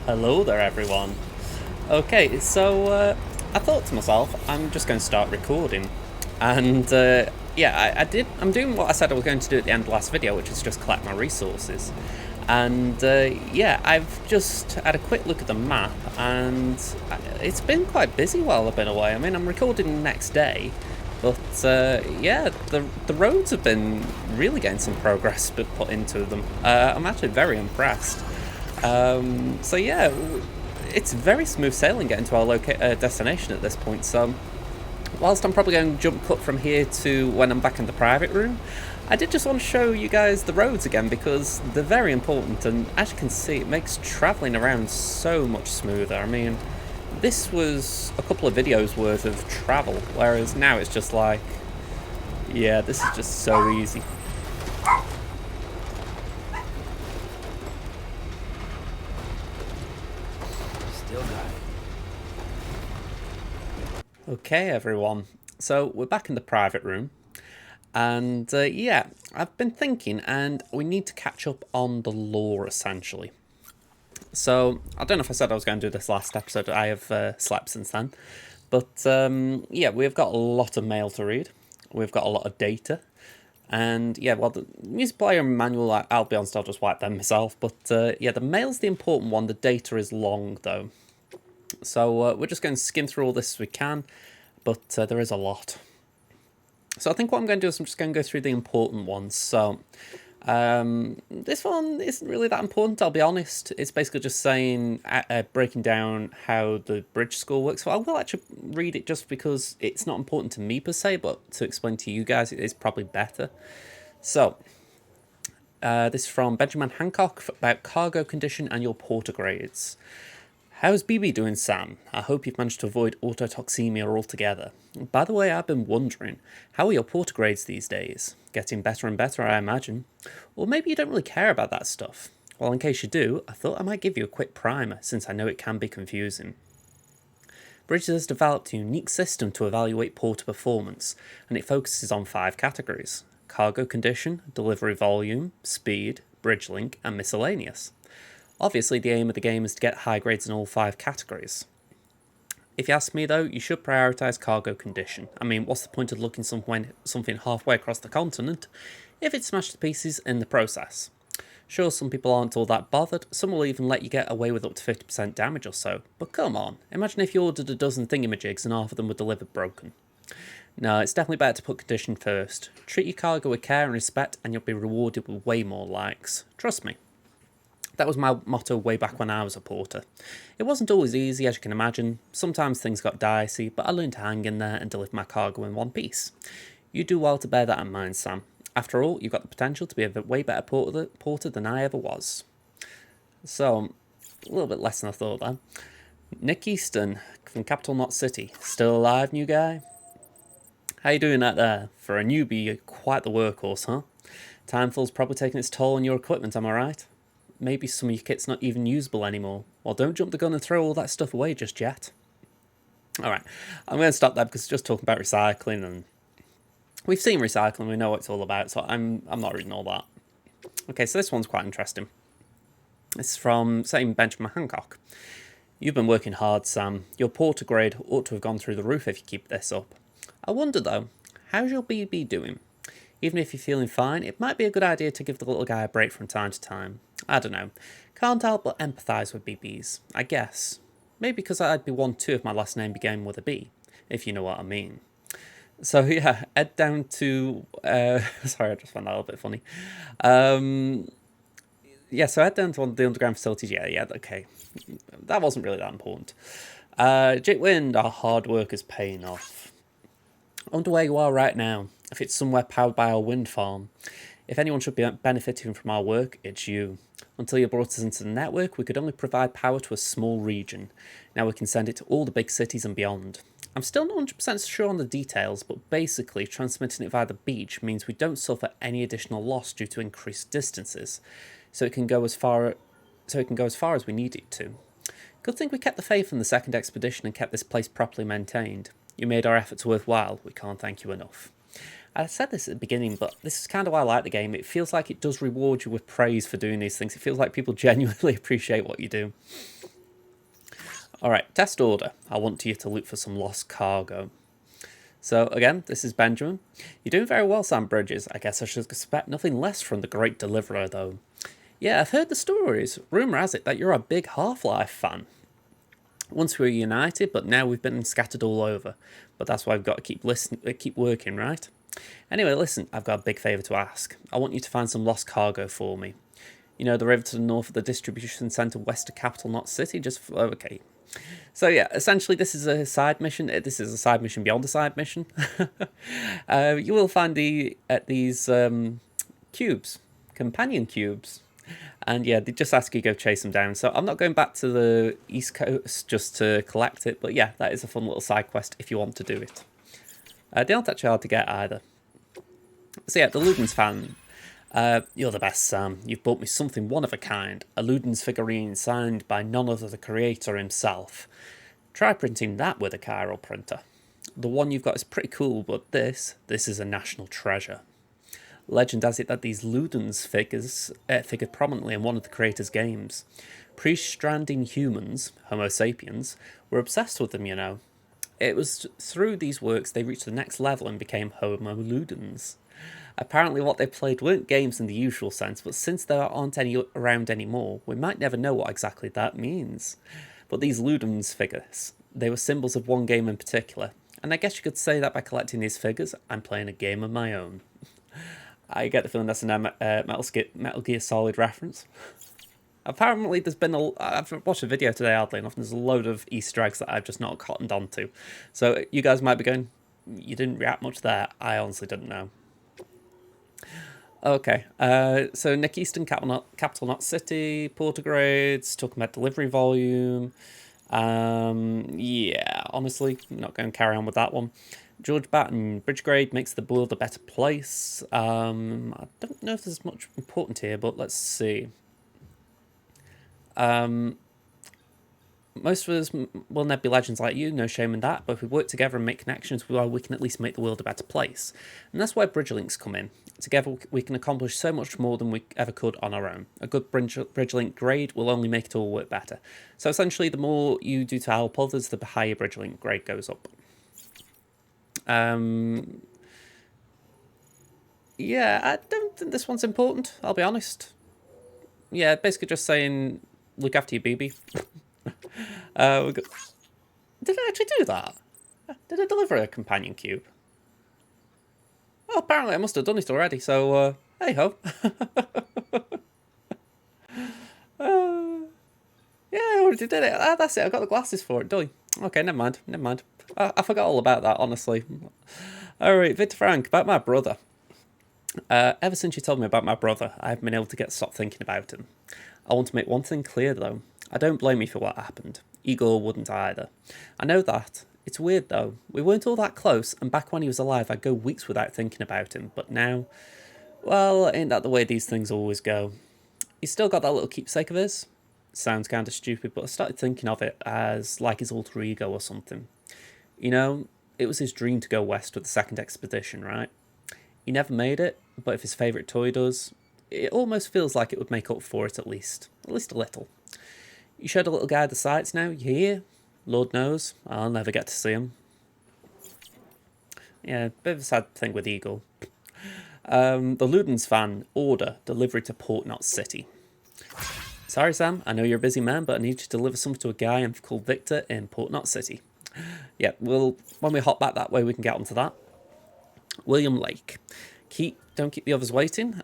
Hello there, everyone. Okay, so I thought to myself, I'm just going to start recording, and yeah, I did. I'm doing what I said I was going to do at the end of the last video, which is just collect my resources. And yeah, I've just had a quick look at the map, and it's been quite busy while I've been away. I mean, I'm recording the next day, but yeah, the roads have been really getting some progress put into them. I'm actually very impressed. So yeah, it's very smooth sailing getting to our destination at this point. So whilst I'm probably going to jump cut from here to when I'm back in the private room, I did just want to show you guys the roads again because they're very important, and as you can see, it makes travelling around so much smoother. I mean, this was a couple of videos worth of travel, whereas now it's just like, yeah, this is just so easy. Still got it. Okay, everyone. So we're back in the private room. And yeah, I've been thinking, and we need to catch up on the lore, essentially. So, I don't know if I said I was going to do this last episode. I have slept since then. But yeah, we've got a lot of mail to read. We've got a lot of data. And yeah, well, the music player manual, I'll be honest, I'll just wipe them myself. But yeah, the mail's the important one. The data is long, though. So we're just going to skim through all this as we can. But there is a lot. So I think what I'm going to do is I'm just going to go through the important ones. So this one isn't really that important, I'll be honest. It's basically just saying, breaking down how the bridge score works. So I will actually read it just because it's not important to me per se, but to explain to you guys it is probably better. So this is from Benjamin Hancock about cargo condition and your porter grades. How's BB doing, Sam? I hope you've managed to avoid autotoxemia altogether. By the way, I've been wondering, how are your porter grades these days? Getting better and better, I imagine. Or maybe you don't really care about that stuff. Well, in case you do, I thought I might give you a quick primer, since I know it can be confusing. Bridges has developed a unique system to evaluate porter performance, and it focuses on 5 categories: cargo condition, delivery volume, speed, bridge link, and miscellaneous. Obviously, the aim of the game is to get high grades in all 5 categories. If you ask me though, you should prioritise cargo condition. I mean, what's the point of looking something halfway across the continent if it's smashed to pieces in the process? Sure, some people aren't all that bothered, some will even let you get away with up to 50% damage or so, but come on, imagine if you ordered a dozen thingamajigs and half of them were delivered broken. No, it's definitely better to put condition first. Treat your cargo with care and respect and you'll be rewarded with way more likes. Trust me. That was my motto way back when I was a porter. It wasn't always easy, as you can imagine. Sometimes things got dicey, but I learned to hang in there and deliver my cargo in one piece. You do well to bear that in mind, Sam. After all, you've got the potential to be a way better porter than I ever was. So, a little bit less than I thought there. Nick Easton from Capital Knot City. Still alive, new guy? How you doing out there? For a newbie, you're quite the workhorse, huh? Timefall's probably taking its toll on your equipment, am I right? Maybe some of your kit's not even usable anymore. Well, don't jump the gun and throw all that stuff away just yet. Alright, I'm going to stop there because it's just talking about recycling, and we've seen recycling, we know what it's all about, so I'm not reading all that. Okay, so this one's quite interesting. It's from, same Benjamin Hancock. You've been working hard, Sam. Your porter grade ought to have gone through the roof if you keep this up. I wonder though, how's your BB doing? Even if you're feeling fine, it might be a good idea to give the little guy a break from time to time. I don't know. Can't help but empathise with BBs, I guess. Maybe because I'd be one too if my last name began with a B, if you know what I mean. So yeah, head down to... sorry, I just found that a little bit funny. Yeah, so head down to one of the underground facilities. Yeah, okay. That wasn't really that important. Jake Wind, our hard work is paying off. I wonder where you are right now. If it's somewhere powered by our wind farm. If anyone should be benefiting from our work, it's you. Until you brought us into the network, we could only provide power to a small region. Now we can send it to all the big cities and beyond. I'm still not 100% sure on the details, but basically transmitting it via the beach means we don't suffer any additional loss due to increased distances, so it can go as far as we need it to. Good thing we kept the faith in the second expedition and kept this place properly maintained. You made our efforts worthwhile. We can't thank you enough. I said this at the beginning, but this is kind of why I like the game. It feels like it does reward you with praise for doing these things. It feels like people genuinely appreciate what you do. Alright, test order. I want you to look for some lost cargo. So again, this is Benjamin. You're doing very well, Sam Bridges. I guess I should expect nothing less from the great deliverer, though. Yeah, I've heard the stories. Rumour has it that you're a big Half-Life fan. Once we were united, but now we've been scattered all over. But that's why I've got to keep working, right? Anyway, listen, I've got a big favour to ask. I want you to find some lost cargo for me. You know, the river to the north of the distribution centre west of Capital Knot City? Okay. So yeah, essentially this is a side mission. This is a side mission beyond a side mission. You will find these cubes, companion cubes. And yeah, they just ask you to go chase them down. So I'm not going back to the East Coast just to collect it. But yeah, that is a fun little side quest if you want to do it. They aren't actually hard to get either. So yeah, the Ludens fan. You're the best, Sam. You've bought me something one of a kind. A Ludens figurine signed by none other than the creator himself. Try printing that with a chiral printer. The one you've got is pretty cool, but this is a national treasure. Legend has it that these Ludens figures figured prominently in one of the creator's games. Pre-Stranding humans, Homo sapiens, were obsessed with them, you know. It was through these works they reached the next level and became Homo Ludens. Apparently what they played weren't games in the usual sense, but since there aren't any around anymore, we might never know what exactly that means. But these Ludens figures, they were symbols of one game in particular, and I guess you could say that by collecting these figures, I'm playing a game of my own. I get the feeling that's a Metal Gear Solid reference. Apparently there's been I've watched a video today, oddly enough, and there's a load of Easter eggs that I've just not cottoned onto. So you guys might be going, you didn't react much there. I honestly didn't know. Okay, so Nick Easton, Capital Knot City, Portergrades, talking about delivery volume. Yeah, honestly, I'm not going to carry on with that one. George Batten, Bridge Grade makes the world a better place. I don't know if there's much important here, but let's see. Most of us will never be legends like you, no shame in that, but if we work together and make connections, we can at least make the world a better place. And that's why bridge links come in. Together we can accomplish so much more than we ever could on our own. A good bridge link grade will only make it all work better. So essentially, the more you do to help others, the higher bridge link grade goes up. Yeah, I don't think this one's important, I'll be honest. Yeah, basically just saying, look after your BB. Did I actually do that? Did I deliver a companion cube? Oh, apparently I must have done it already, so, hey ho. Yeah, I already did it. That's it, I got the glasses for it, done. Okay, never mind. I forgot all about that, honestly. Alright, Victor Frank, about my brother. Ever since you told me about my brother, I haven't been able to stop thinking about him. I want to make one thing clear, though. I don't blame you for what happened. Igor wouldn't either. I know that. It's weird, though. We weren't all that close, and back when he was alive, I'd go weeks without thinking about him. But now, well, ain't that the way these things always go? He's still got that little keepsake of his. Sounds kind of stupid, but I started thinking of it as like his alter ego or something. You know, it was his dream to go west with the second expedition, right? He never made it, but if his favourite toy does, it almost feels like it would make up for it at least a little. You showed a little guy the sights now, you hear? Lord knows, I'll never get to see him. Yeah, bit of a sad thing with Eagle. The Ludens fan, order, delivery to Port Knot City. Sorry Sam, I know you're a busy man, but I need you to deliver something to a guy called Victor in Port Knot City. Yeah, when we hop back that way we can get onto that. William Lake. Don't keep the others waiting.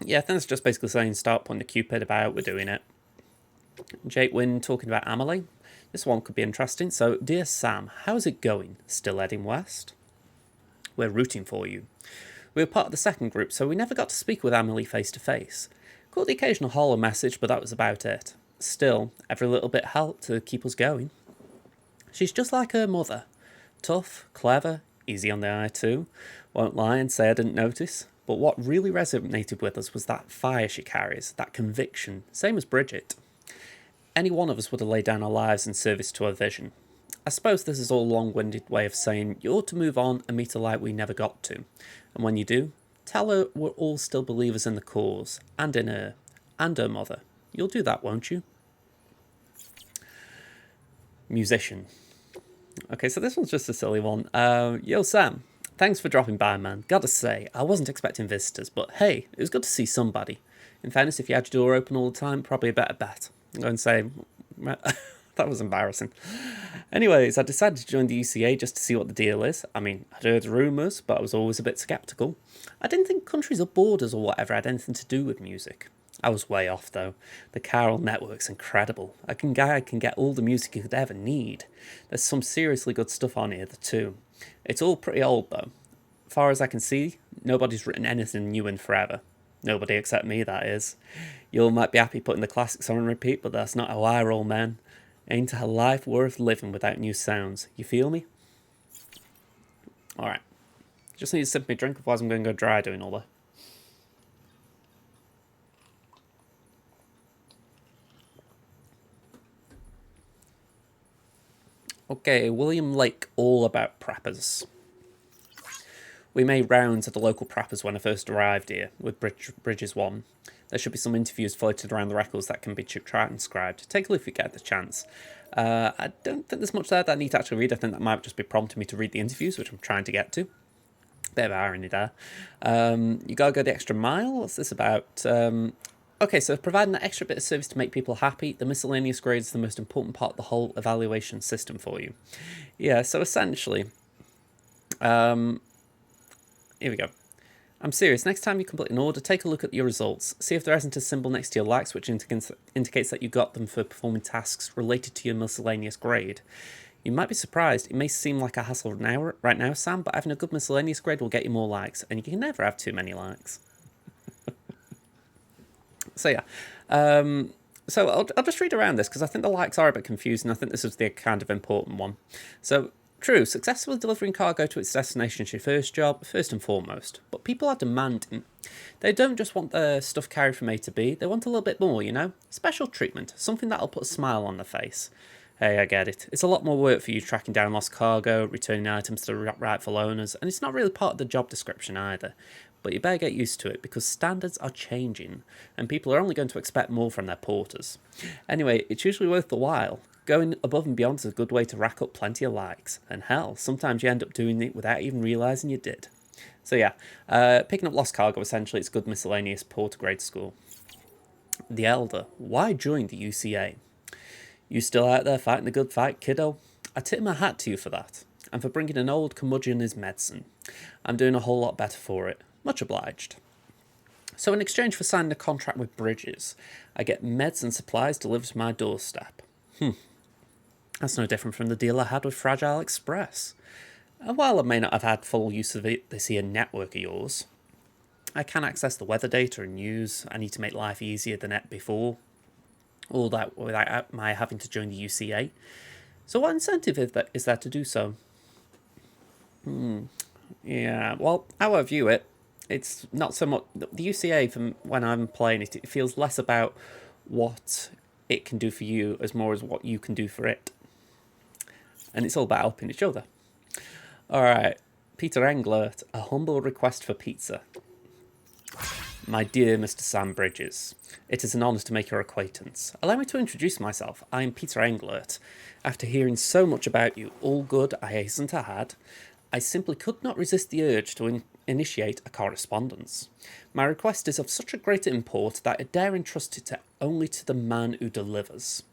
Yeah, I think it's just basically saying start putting the Cupid about, we're doing it. Jake Wynn talking about Amelie. This one could be interesting. So, dear Sam, how's it going? Still heading west? We're rooting for you. We were part of the second group, so we never got to speak with Amelie face to face. Caught the occasional hollow message, but that was about it. Still, every little bit helped to keep us going. She's just like her mother. Tough, clever, easy on the eye too. Won't lie and say I didn't notice. But what really resonated with us was that fire she carries, that conviction, same as Bridget. Any one of us would have laid down our lives in service to her vision. I suppose this is all a long-winded way of saying you ought to move on and meet a light we never got to. And when you do, tell her we're all still believers in the cause, and in her, and her mother. You'll do that, won't you? musician. Okay, so this one's just a silly one. Yo, Sam. Thanks for dropping by, man. Gotta say, I wasn't expecting visitors, but hey, it was good to see somebody. In fairness, if you had your door open all the time, probably a better bet. I'm going to say... that was embarrassing. Anyways, I decided to join the UCA just to see what the deal is. I mean, I'd heard rumours, but I was always a bit sceptical. I didn't think countries or borders or whatever had anything to do with music. I was way off, though. The Carol network's incredible. I can get all the music you could ever need. There's some seriously good stuff on here, too. It's all pretty old, though. As far as I can see, nobody's written anything new in forever. Nobody except me, that is. You all might be happy putting the classics on repeat, but that's not how I roll, man. Ain't a life worth living without new sounds. You feel me? Alright. Just need to sip me a drink, otherwise I'm going to go dry doing all that. Okay, William Lake, all about preppers. We made rounds at the local preppers when I first arrived here, with Bridges 1. There should be some interviews floated around the records that can be transcribed. Take a look if you get the chance. I don't think there's much there that I need to actually read. I think that might just be prompting me to read the interviews, which I'm trying to get to. Bit of irony there. You gotta go the extra mile? What's this about? Okay, so providing that extra bit of service to make people happy, the miscellaneous grade is the most important part of the whole evaluation system for you. Yeah, so essentially... here we go. I'm serious. Next time you complete an order, take a look at your results. See if there isn't a symbol next to your likes which indicates that you got them for performing tasks related to your miscellaneous grade. You might be surprised. It may seem like a hassle right now, Sam, but having a good miscellaneous grade will get you more likes, and you can never have too many likes. So yeah. So I'll just read around this because I think the likes are a bit confusing. I think this is the kind of important one. So... True, successfully delivering cargo to its destination is your first job, first and foremost. But people are demanding. They don't just want their stuff carried from A to B, they want a little bit more, you know? Special treatment, something that'll put a smile on their face. Hey, I get it. It's a lot more work for you tracking down lost cargo, returning items to the rightful owners, and it's not really part of the job description either. But you better get used to it, because standards are changing, and people are only going to expect more from their porters. Anyway, it's usually worth the while. Going above and beyond is a good way to rack up plenty of likes. And hell, sometimes you end up doing it without even realising you did. So yeah, picking up lost cargo, essentially, it's good miscellaneous porter grade school. The Elder. Why join the UCA? You still out there fighting the good fight, kiddo? I tip my hat to you for that. And for bringing an old curmudgeon his medicine. I'm doing a whole lot better for it. Much obliged. So in exchange for signing a contract with Bridges, I get meds and supplies delivered to my doorstep. That's no different from the deal I had with Fragile Express. And while I may not have had full use of this here network of yours, I can access the weather data and news. I need to make life easier than it before. All that without my having to join the UCA. So what incentive is there to do so? Yeah, well, how I view it, it's not so much... The UCA, from when I'm playing it, it feels less about what it can do for you as more as what you can do for it. And it's all about helping each other. Alright, Peter Englert, a humble request for pizza. My dear Mr. Sam Bridges, it is an honour to make your acquaintance. Allow me to introduce myself. I am Peter Englert. After hearing so much about you, all good I hasten to add, I simply could not resist the urge to initiate a correspondence. My request is of such a great import that I dare entrust it only to the man who delivers.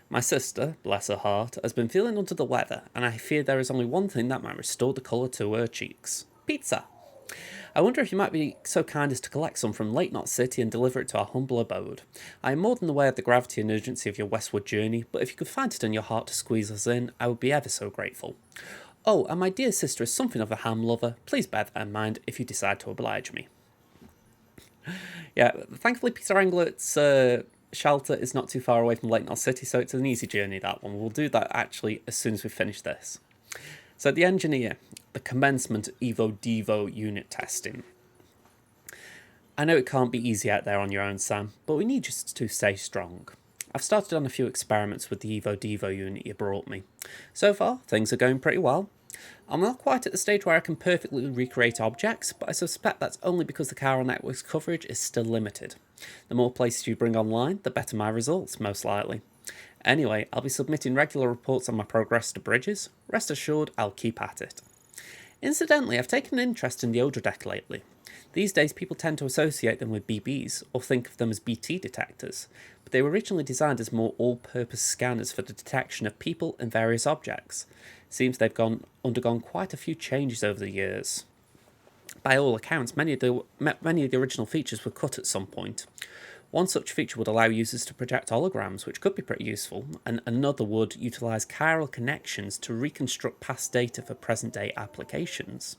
My sister, bless her heart, has been feeling under the weather, and I fear there is only one thing that might restore the colour to her cheeks. Pizza. I wonder if you might be so kind as to collect some from Lake Knot City and deliver it to our humble abode. I am more than aware of the gravity and urgency of your westward journey, but if you could find it in your heart to squeeze us in, I would be ever so grateful. Oh, and my dear sister is something of a ham lover. Please bear that in mind if you decide to oblige me. Yeah, thankfully Peter Englert's shelter is not too far away from Lake Knot City, so it's an easy journey, that one. We'll do that actually as soon as we finish this. So the engineer, the commencement Evo Devo unit testing. I know it can't be easy out there on your own, Sam, but we need you to stay strong. I've started on a few experiments with the Evo Devo unit you brought me. So far, things are going pretty well. I'm not quite at the stage where I can perfectly recreate objects, but I suspect that's only because the Chiral network's coverage is still limited. The more places you bring online, the better my results, most likely. Anyway, I'll be submitting regular reports on my progress to bridges. Rest assured, I'll keep at it. Incidentally, I've taken an interest in the Odra deck lately. These days, people tend to associate them with BBs, or think of them as BT detectors, but they were originally designed as more all-purpose scanners for the detection of people and various objects. Seems they've undergone quite a few changes over the years. By all accounts, many of the original features were cut at some point. One such feature would allow users to project holograms, which could be pretty useful, and another would utilise chiral connections to reconstruct past data for present-day applications.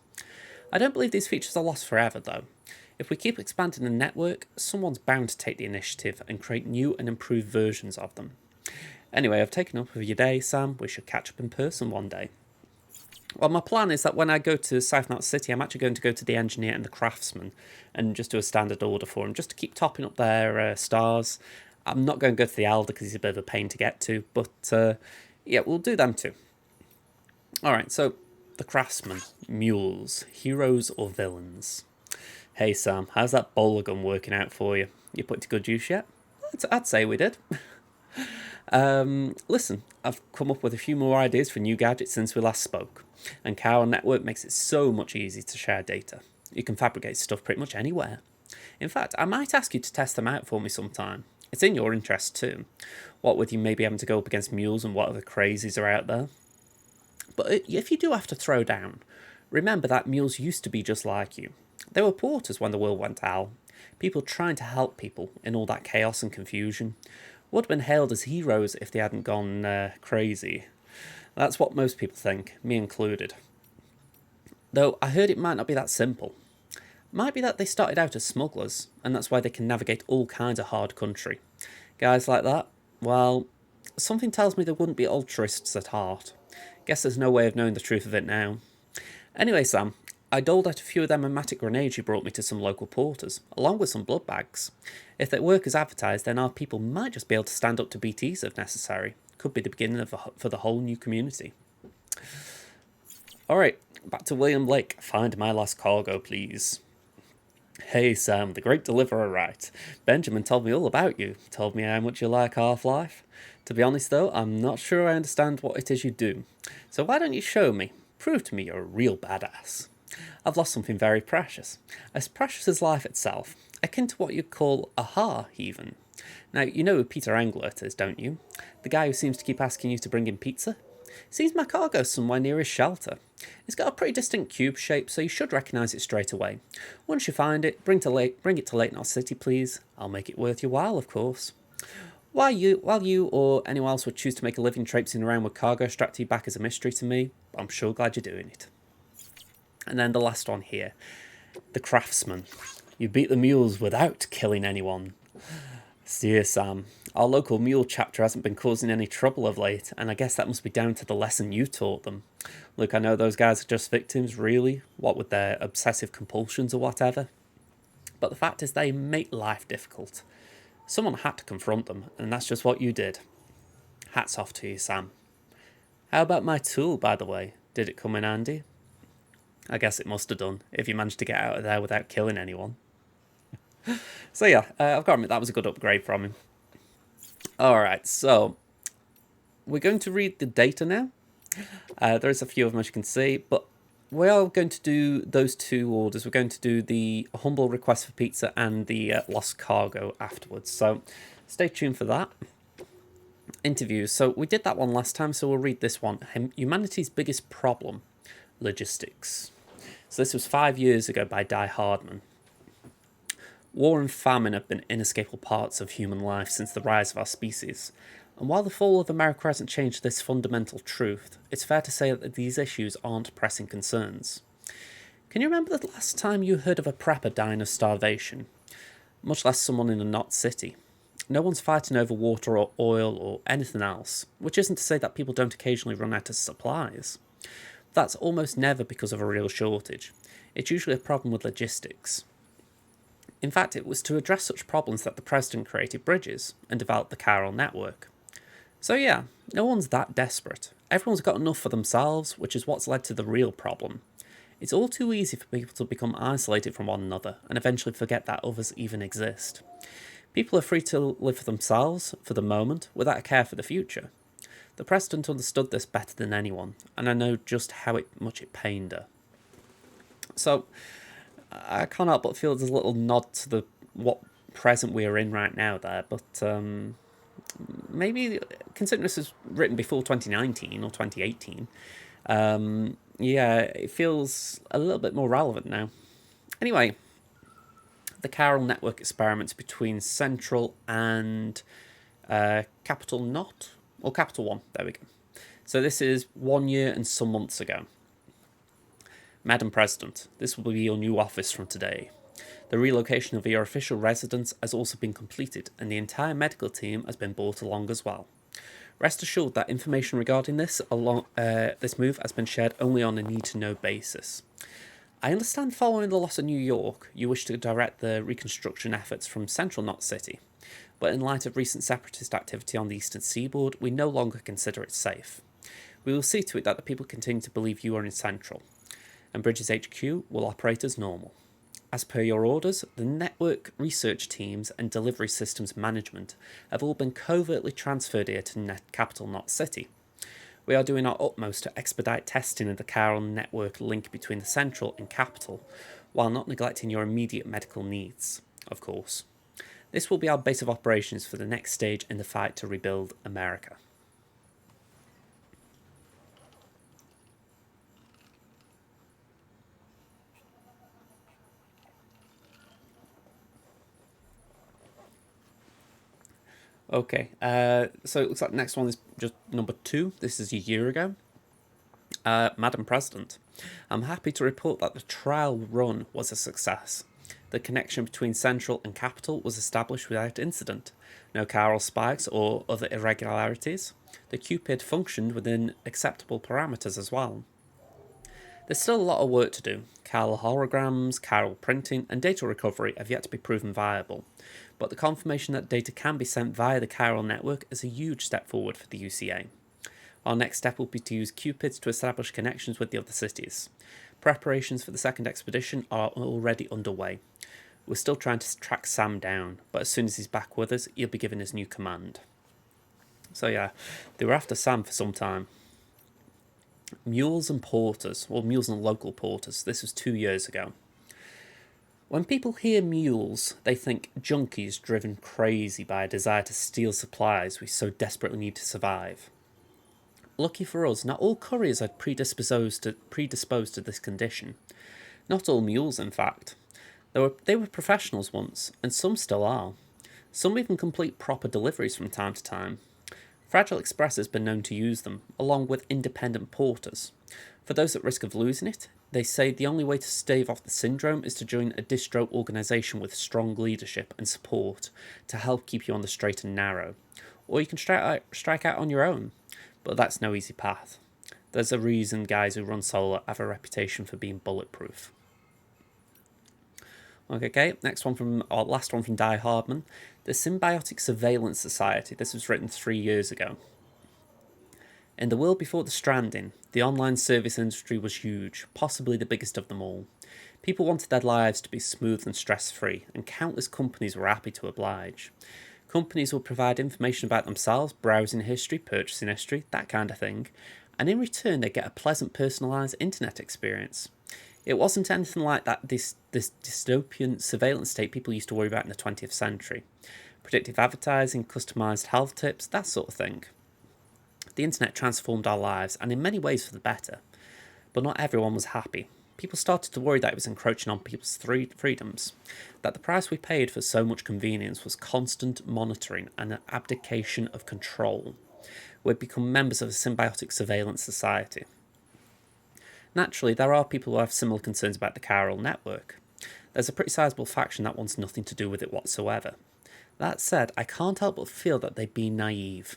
I don't believe these features are lost forever, though. If we keep expanding the network, someone's bound to take the initiative and create new and improved versions of them. Anyway, I've taken up with your day, Sam. We should catch up in person one day. Well, my plan is that when I go to South City, I'm actually going to go to the engineer and the craftsman and just do a standard order for them, just to keep topping up their stars. I'm not going to go to the elder because he's a bit of a pain to get to, but yeah, we'll do them too. Alright, so the craftsman, mules, heroes or villains? Hey Sam, how's that bowler gun working out for you? You put it to good use yet? I'd say we did. Listen, I've come up with a few more ideas for new gadgets since we last spoke, and Chiral Network makes it so much easier to share data. You can fabricate stuff pretty much anywhere. In fact, I might ask you to test them out for me sometime. It's in your interest too. What with you maybe having to go up against mules and what other crazies are out there. But if you do have to throw down, remember that mules used to be just like you. They were porters when the world went to hell. People trying to help people in all that chaos and confusion. Would have been hailed as heroes if they hadn't gone crazy. That's what most people think, me included. Though I heard it might not be that simple. Might be that they started out as smugglers, and that's why they can navigate all kinds of hard country. Guys like that, well, something tells me they wouldn't be altruists at heart. Guess there's no way of knowing the truth of it now. Anyway, Sam, I doled out a few of them pneumatic grenades you brought me to some local porters, along with some blood bags. If they work as advertised, then our people might just be able to stand up to BTs if necessary. Could be the beginning for the whole new community. Alright, back to William Lake. Find my last cargo, please. Hey Sam, the great deliverer, right? Benjamin told me all about you. Told me how much you like Half-Life. To be honest though, I'm not sure I understand what it is you do. So why don't you show me? Prove to me you're a real badass. I've lost something very precious as life itself, akin to what you'd call a even. Now, you know who Peter Englert is, don't you? The guy who seems to keep asking you to bring him pizza? Seems my cargo's somewhere near his shelter. It's got a pretty distinct cube shape, so you should recognise it straight away. Once you find it, bring it to Lake City, please. I'll make it worth your while, of course. While you or anyone else would choose to make a living traipsing around with cargo strapped to your back is a mystery to me, I'm sure glad you're doing it. And then the last one here. The craftsman. You beat the mules without killing anyone. Dear Sam, our local mule chapter hasn't been causing any trouble of late, and I guess that must be down to the lesson you taught them. Look, I know those guys are just victims, really, what with their obsessive compulsions or whatever. But the fact is they make life difficult. Someone had to confront them, and that's just what you did. Hats off to you, Sam. How about my tool, by the way? Did it come in handy? I guess it must have done, if you managed to get out of there without killing anyone. So yeah, I've got to admit that was a good upgrade from him. Alright, so we're going to read the data now. There's a few of them, as you can see, but we are going to do those two orders. We're going to do the humble request for pizza and the lost cargo afterwards. So stay tuned for that. Interviews. So we did that one last time, so we'll read this one. Humanity's biggest problem, logistics. So this was 5 years ago by Di Hardman. War and famine have been inescapable parts of human life since the rise of our species. And while the fall of America hasn't changed this fundamental truth, it's fair to say that these issues aren't pressing concerns. Can you remember the last time you heard of a prepper dying of starvation? Much less someone in a not city. No one's fighting over water or oil or anything else, which isn't to say that people don't occasionally run out of supplies. That's almost never because of a real shortage. It's usually a problem with logistics. In fact, it was to address such problems that the president created bridges and developed the Chiral Network. So yeah, no one's that desperate. Everyone's got enough for themselves, which is what's led to the real problem. It's all too easy for people to become isolated from one another and eventually forget that others even exist. People are free to live for themselves, for the moment, without a care for the future. The President understood this better than anyone, and I know just how much it pained her. So, I can't help but feel there's a little nod to the what present we are in right now there, but maybe considering this was written before 2019 or 2018, yeah, it feels a little bit more relevant now. Anyway, the Chiral network experiments between Central and Capital Not, or Capital One, there we go. So this is 1 year and some months ago. Madam President, this will be your new office from today. The relocation of your official residence has also been completed, and the entire medical team has been brought along as well. Rest assured that information regarding this move has been shared only on a need-to-know basis. I understand following the loss of New York, you wish to direct the reconstruction efforts from Central Knot City, but in light of recent separatist activity on the eastern seaboard, we no longer consider it safe. We will see to it that the people continue to believe you are in Central, and Bridges HQ will operate as normal. As per your orders, the network research teams and delivery systems management have all been covertly transferred here to Capital Knot City. We are doing our utmost to expedite testing of the Chiral network link between the Central and Capital, while not neglecting your immediate medical needs, of course. This will be our base of operations for the next stage in the fight to rebuild America. Okay, so it looks like the next one is just number 2. This is a year ago. Madam President, I'm happy to report that the trial run was a success. The connection between Central and Capital was established without incident. No chiral spikes or other irregularities. The Cupid functioned within acceptable parameters as well. There's still a lot of work to do. Chiral holograms, chiral printing, and data recovery have yet to be proven viable, but the confirmation that data can be sent via the chiral network is a huge step forward for the UCA. Our next step will be to use Cupids to establish connections with the other cities. Preparations for the second expedition are already underway. We're still trying to track Sam down, but as soon as he's back with us, he'll be given his new command. So yeah, they were after Sam for some time. Mules and porters, or mules and local porters, this was 2 years ago. When people hear mules, they think junkies driven crazy by a desire to steal supplies we so desperately need to survive. Lucky for us, not all couriers are predisposed to this condition. Not all mules, in fact. They were professionals once, and some still are. Some even complete proper deliveries from time to time. Fragile Express has been known to use them, along with independent porters. For those at risk of losing it, they say the only way to stave off the syndrome is to join a distro organisation with strong leadership and support to help keep you on the straight and narrow. Or you can strike out on your own, but that's no easy path. There's a reason guys who run solo have a reputation for being bulletproof. Okay, last one from Die Hardman. The Symbiotic Surveillance Society. This was written 3 years ago. In the world before the Stranding, the online service industry was huge, possibly the biggest of them all. People wanted their lives to be smooth and stress-free, and countless companies were happy to oblige. Companies would provide information about themselves, browsing history, purchasing history, that kind of thing, and in return they get a pleasant personalised internet experience. It wasn't anything like that this dystopian surveillance state people used to worry about in the 20th century. Predictive advertising, customised health tips, that sort of thing. The internet transformed our lives, and in many ways for the better. But not everyone was happy. People started to worry that it was encroaching on people's freedoms, that the price we paid for so much convenience was constant monitoring and an abdication of control. We'd become members of a symbiotic surveillance society. Naturally, there are people who have similar concerns about the chiral network. There's a pretty sizable faction that wants nothing to do with it whatsoever. That said, I can't help but feel that they'd be naive.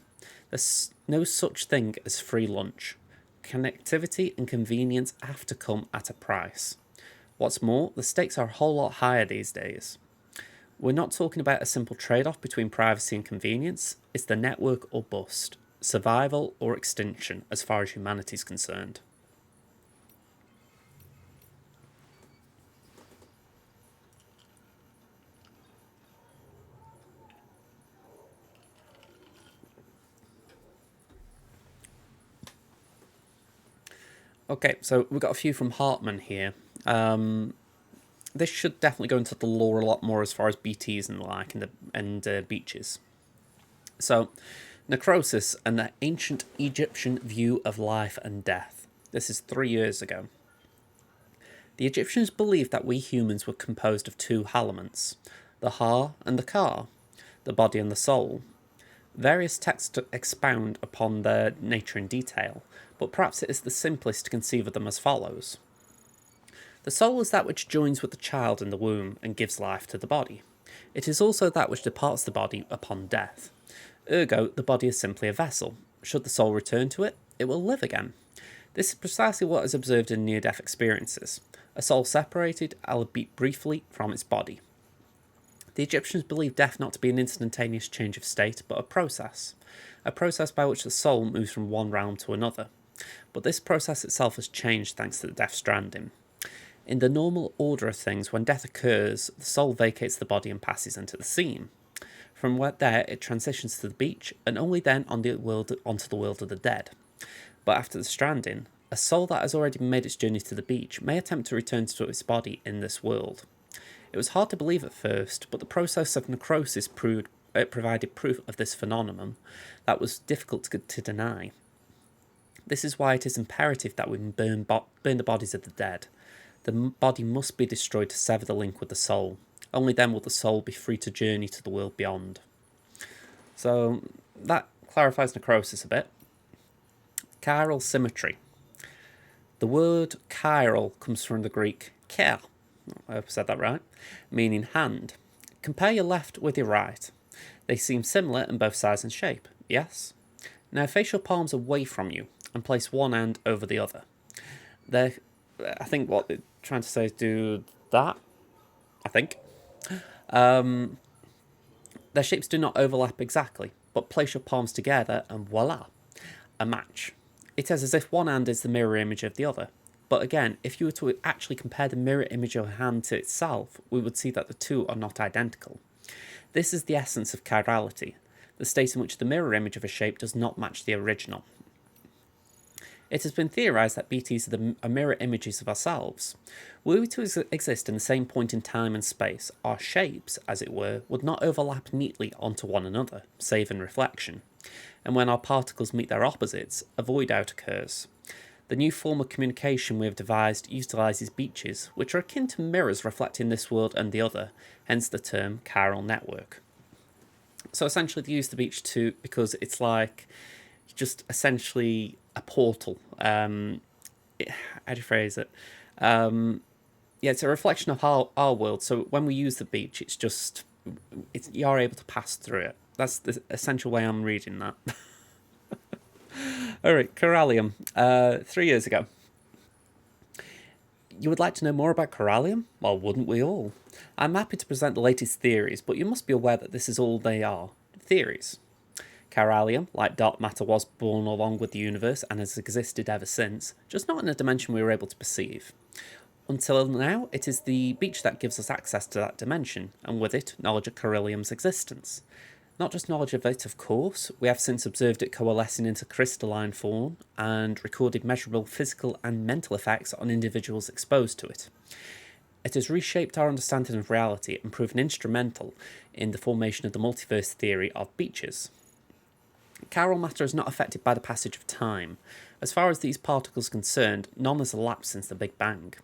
There's no such thing as free lunch. Connectivity and convenience have to come at a price. What's more, the stakes are a whole lot higher these days. We're not talking about a simple trade-off between privacy and convenience. It's the network or bust, survival or extinction as far as humanity's concerned. Okay, so we've got a few from Hartman here. This should definitely go into the lore a lot more as far as BTs and the like and beaches. So, necrosis and the ancient Egyptian view of life and death. This is 3 years ago. The Egyptians believed that we humans were composed of two elements, the Ha and the Ka, the body and the soul. Various texts expound upon their nature in detail, but perhaps it is the simplest to conceive of them as follows. The soul is that which joins with the child in the womb and gives life to the body. It is also that which departs the body upon death. Ergo, the body is simply a vessel. Should the soul return to it, it will live again. This is precisely what is observed in near-death experiences. A soul separated, albeit briefly, from its body. The Egyptians believed death not to be an instantaneous change of state, but a process by which the soul moves from one realm to another. But this process itself has changed thanks to the death stranding. In the normal order of things, when death occurs, the soul vacates the body and passes into the scene. From there, it transitions to the beach, and only then onto the world of the dead. But after the stranding, a soul that has already made its journey to the beach may attempt to return to its body in this world. It was hard to believe at first, but the process of necrosis provided proof of this phenomenon that was difficult to deny. This is why it is imperative that we burn the bodies of the dead. The body must be destroyed to sever the link with the soul. Only then will the soul be free to journey to the world beyond. So that clarifies necrosis a bit. Chiral symmetry. The word chiral comes from the Greek ker, I hope I said that right, meaning hand. Compare your left with your right. They seem similar in both size and shape, yes? Now face your palms away from you and place one hand over the other. I think what they're trying to say is do that, I think. Their shapes do not overlap exactly, but place your palms together and voila, a match. It is as if one hand is the mirror image of the other. But again, if you were to actually compare the mirror image of a hand to itself, we would see that the two are not identical. This is the essence of chirality, the state in which the mirror image of a shape does not match the original. It has been theorised that BTs are mirror images of ourselves. Were we to exist in the same point in time and space, our shapes, as it were, would not overlap neatly onto one another, save in reflection. And when our particles meet their opposites, a void out occurs. The new form of communication we have devised utilises beaches, which are akin to mirrors reflecting this world and the other, hence the term chiral network. So essentially they use the beach because it's like just essentially a portal. How do you phrase it? It's a reflection of our world. So when we use the beach, you are able to pass through it. That's the essential way I'm reading that. All right, Corallium. 3 years ago. You would like to know more about Corallium? Well, wouldn't we all? I'm happy to present the latest theories, but you must be aware that this is all they are. Theories. Corallium, like dark matter, was born along with the universe and has existed ever since, just not in a dimension we were able to perceive. Until now, it is the beach that gives us access to that dimension, and with it, knowledge of Corallium's existence. Not just knowledge of it, of course, we have since observed it coalescing into crystalline form and recorded measurable physical and mental effects on individuals exposed to it. It has reshaped our understanding of reality and proven instrumental in the formation of the multiverse theory of beaches. Chiral matter is not affected by the passage of time. As far as these particles are concerned, none has elapsed since the Big Bang.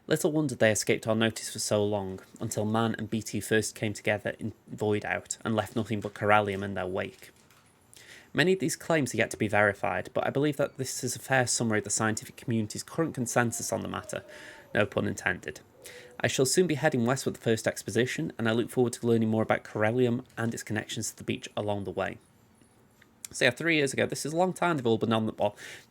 Little wonder they escaped our notice for so long, until man and BT first came together in Void Out and left nothing but Corallium in their wake. Many of these claims are yet to be verified, but I believe that this is a fair summary of the scientific community's current consensus on the matter, no pun intended. I shall soon be heading west with the first expedition, and I look forward to learning more about Corallium and its connections to the beach along the way. So yeah, 3 years ago, this is a long time they've all been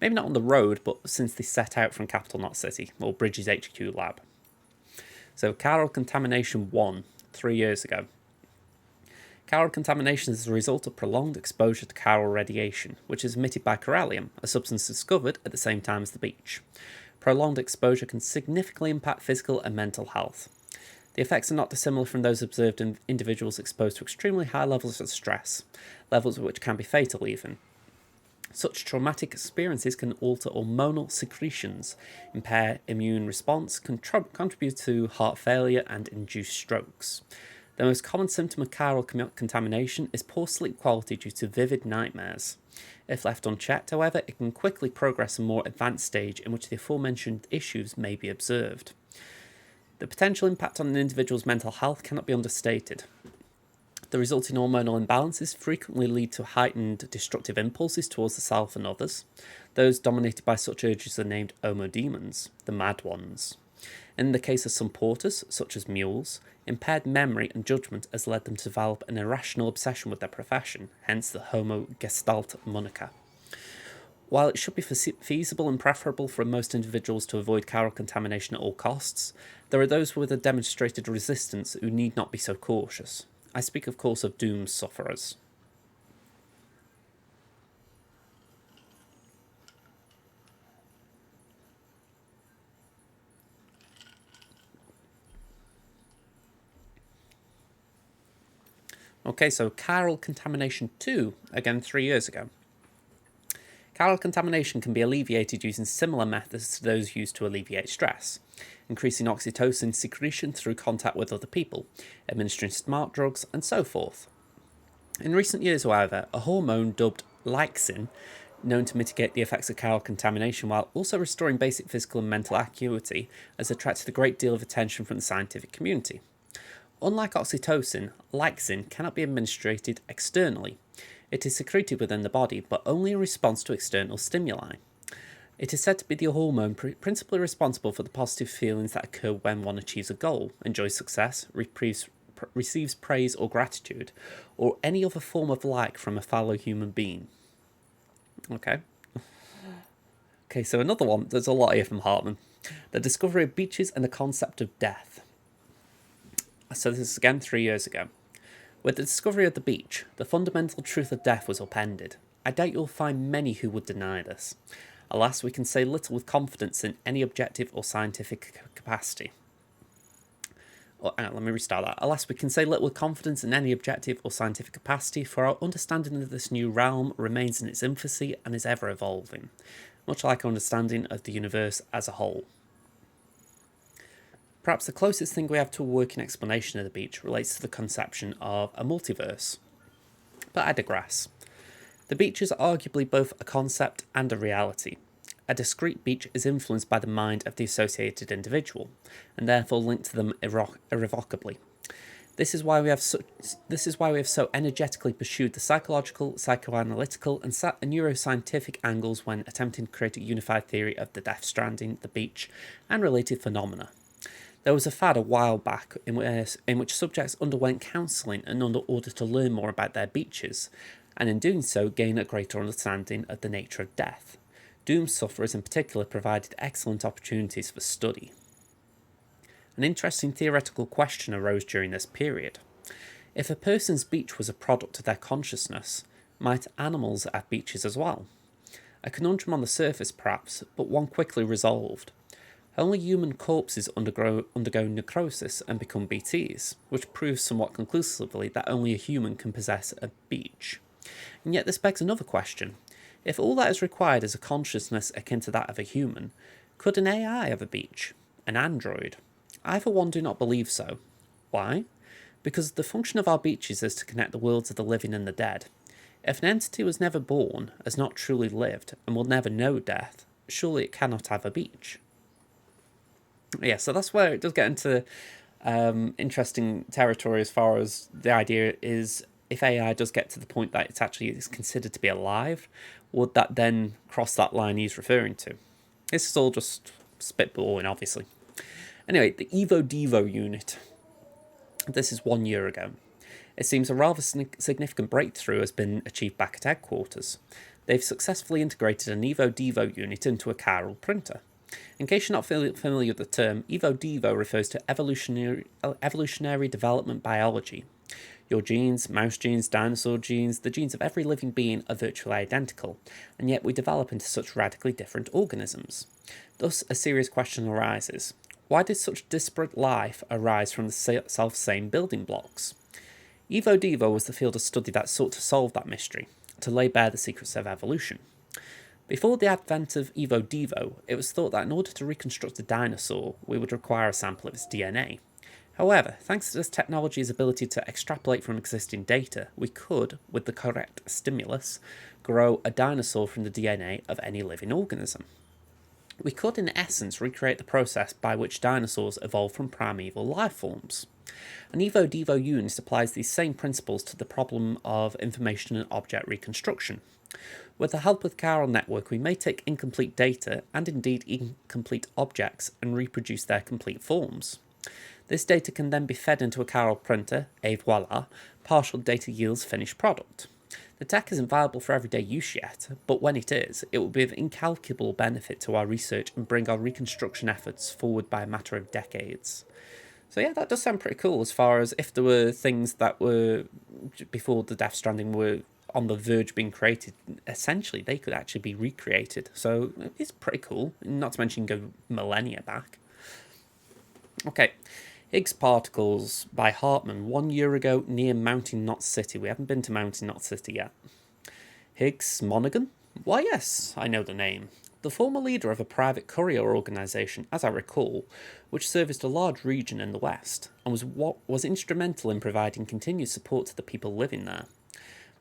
maybe not on the road, but since they set out from Capital Knot City, or Bridges HQ lab. So chiral contamination 1, 3 years ago. Chiral contamination is the result of prolonged exposure to chiral radiation, which is emitted by Corallium, a substance discovered at the same time as the beach. Prolonged exposure can significantly impact physical and mental health. The effects are not dissimilar from those observed in individuals exposed to extremely high levels of stress, levels which can be fatal even. Such traumatic experiences can alter hormonal secretions, impair immune response, contribute to heart failure, and induce strokes. The most common symptom of chiral contamination is poor sleep quality due to vivid nightmares. If left unchecked, however, it can quickly progress to a more advanced stage in which the aforementioned issues may be observed. The potential impact on an individual's mental health cannot be understated. The resulting hormonal imbalances frequently lead to heightened destructive impulses towards the self and others. Those dominated by such urges are named homodemons, the mad ones. In the case of some porters, such as mules, impaired memory and judgment has led them to develop an irrational obsession with their profession, hence the Homo Gestalt moniker. While it should be feasible and preferable for most individuals to avoid chiral contamination at all costs, there are those with a demonstrated resistance who need not be so cautious. I speak, of course, of doom sufferers. Okay, so chiral contamination 2, again 3 years ago. Chiral contamination can be alleviated using similar methods to those used to alleviate stress, increasing oxytocin secretion through contact with other people, administering smart drugs, and so forth. In recent years, however, a hormone dubbed lyxin, known to mitigate the effects of chiral contamination while also restoring basic physical and mental acuity, has attracted a great deal of attention from the scientific community. Unlike oxytocin, lyxin cannot be administered externally. It is secreted within the body, but only in response to external stimuli. It is said to be the hormone principally responsible for the positive feelings that occur when one achieves a goal, enjoys success, receives praise or gratitude, or any other form of like from a fellow human being. Okay, so another one, there's a lot here from Hartman. The discovery of beaches and the concept of death. So this is again 3 years ago. With the discovery of the beach, the fundamental truth of death was upended. I doubt you'll find many who would deny this. Alas, we can say little with confidence in any objective or scientific capacity. Let me restart that. Alas, we can say little with confidence in any objective or scientific capacity, for our understanding of this new realm remains in its infancy and is ever evolving, much like our understanding of the universe as a whole. Perhaps the closest thing we have to a working explanation of the beach relates to the conception of a multiverse. But I digress. The beach is arguably both a concept and a reality. A discrete beach is influenced by the mind of the associated individual, and therefore linked to them irrevocably. This is why we have so energetically pursued the psychological, psychoanalytical, and neuroscientific angles when attempting to create a unified theory of the death stranding, the beach, and related phenomena. There was a fad a while back in which subjects underwent counselling in order to learn more about their beaches, and in doing so gain a greater understanding of the nature of death. Doom sufferers in particular provided excellent opportunities for study. An interesting theoretical question arose during this period. If a person's beach was a product of their consciousness, might animals have beaches as well? A conundrum on the surface perhaps, but one quickly resolved. Only human corpses undergo necrosis and become BTs, which proves somewhat conclusively that only a human can possess a beach. And yet this begs another question. If all that is required is a consciousness akin to that of a human, could an AI have a beach? An android? I for one do not believe so. Why? Because the function of our beaches is to connect the worlds of the living and the dead. If an entity was never born, has not truly lived, and will never know death, surely it cannot have a beach. Yeah, so that's where it does get into interesting territory as far as the idea is, if AI does get to the point that it's actually is considered to be alive, would that then cross that line he's referring to? This is all just spitballing, obviously. Anyway, the Evo-Devo unit. This is 1 year ago. It seems a rather significant breakthrough has been achieved back at headquarters. They've successfully integrated an Evo-Devo unit into a chiral printer. In case you're not familiar with the term, Evo-Devo refers to evolutionary development biology. Your genes, mouse genes, dinosaur genes, the genes of every living being are virtually identical, and yet we develop into such radically different organisms. Thus, a serious question arises. Why did such disparate life arise from the self-same building blocks? Evo-Devo was the field of study that sought to solve that mystery, to lay bare the secrets of evolution. Before the advent of Evo Devo, it was thought that in order to reconstruct a dinosaur, we would require a sample of its DNA. However, thanks to this technology's ability to extrapolate from existing data, we could, with the correct stimulus, grow a dinosaur from the DNA of any living organism. We could, in essence, recreate the process by which dinosaurs evolved from primeval life forms. An Evo Devo unit applies these same principles to the problem of information and object reconstruction. With the help of the chiral network, we may take incomplete data, and indeed incomplete objects, and reproduce their complete forms. This data can then be fed into a chiral printer, et voila, partial data yields finished product. The tech isn't viable for everyday use yet, but when it is, it will be of incalculable benefit to our research and bring our reconstruction efforts forward by a matter of decades. So yeah, that does sound pretty cool as far as if there were things that were, before the Death Stranding, were on the verge of being created, essentially they could actually be recreated. So it's pretty cool, not to mention go millennia back. Okay, Higgs particles by Hartmann 1 year ago near Mountain Knot City. We haven't been to Mountain Knot City yet. Higgs Monaghan? Why yes, I know the name. The former leader of a private courier organisation, as I recall, which serviced a large region in the west, and was instrumental in providing continued support to the people living there.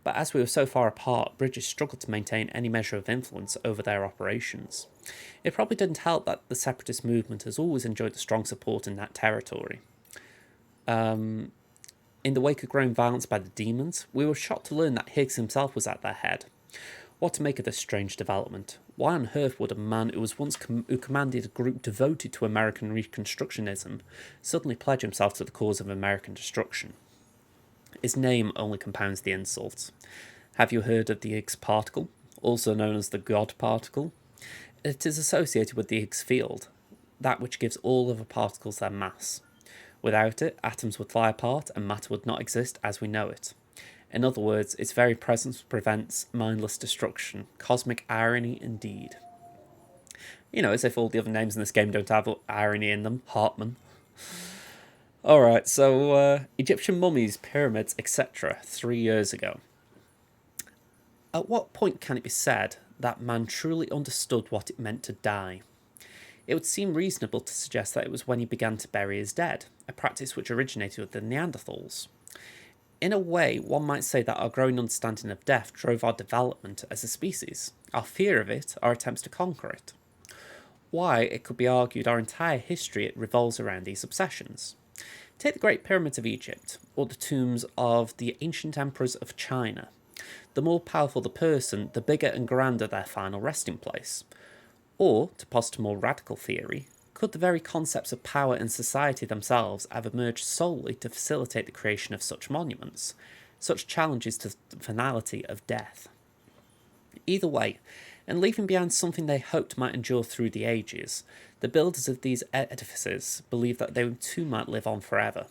But as we were so far apart, bridges struggled to maintain any measure of influence over their operations. It probably didn't help that the separatist movement has always enjoyed a strong support in that territory. In the wake of growing violence by the demons, we were shocked to learn that Higgs himself was at their head. What to make of this strange development? Why on earth would a man who was once who commanded a group devoted to American Reconstructionism suddenly pledge himself to the cause of American destruction? His name only compounds the insults. Have you heard of the Higgs particle, also known as the God particle? It is associated with the Higgs field, that which gives all other particles their mass. Without it, atoms would fly apart and matter would not exist as we know it. In other words, its very presence prevents mindless destruction. Cosmic irony indeed. You know, as if all the other names in this game don't have irony in them. Hartmann. Alright, so Egyptian mummies, pyramids, etc. 3 years ago. At what point can it be said that man truly understood what it meant to die? It would seem reasonable to suggest that it was when he began to bury his dead, a practice which originated with the Neanderthals. In a way, one might say that our growing understanding of death drove our development as a species, our fear of it, our attempts to conquer it. Why, it could be argued, our entire history it revolves around these obsessions. Take the Great Pyramids of Egypt, or the tombs of the ancient emperors of China. The more powerful the person, the bigger and grander their final resting place. Or, to posit a more radical theory, could the very concepts of power and society themselves have emerged solely to facilitate the creation of such monuments, such challenges to the finality of death? Either way, and leaving behind something they hoped might endure through the ages, the builders of these edifices believed that they too might live on forever.